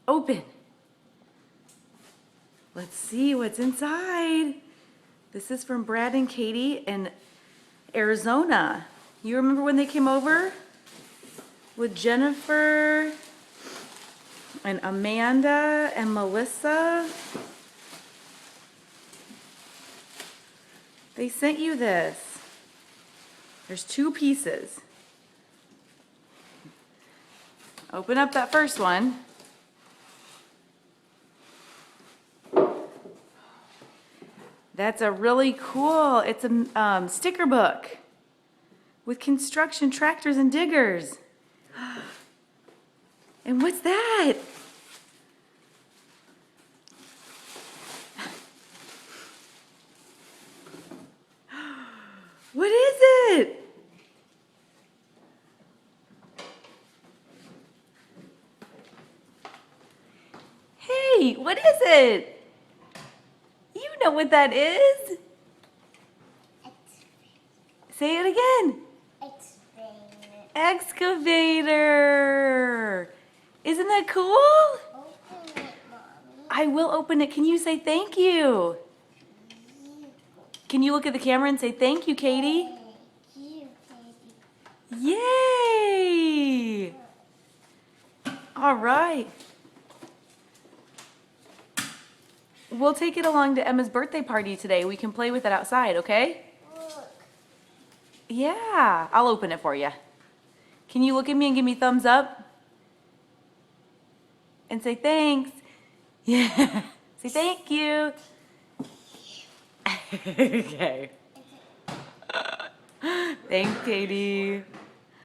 Open. Let's see what's inside. This is from Brad and Katie in Arizona. You remember when they came over with Jennifer and Amanda and Melissa? They sent you this. There's 2 pieces. Open up that first one. That's a really cool, it's a sticker book with construction tractors and diggers. And what's that? What is it? Hey, what is it? You know what that is. Say it again. Excavator. Isn't that cool? Open it, Mommy. I will open it. Can you say thank you? Can you look at the camera and say thank you, Katie? Thank you, Katie. Yay! All right. We'll take it along to Emma's birthday party today. We can play with it outside, okay? Look. Yeah, I'll open it for you. Can you look at me and give me thumbs up? And say thanks. Yeah. Say thank you. Okay. Thanks, Katie.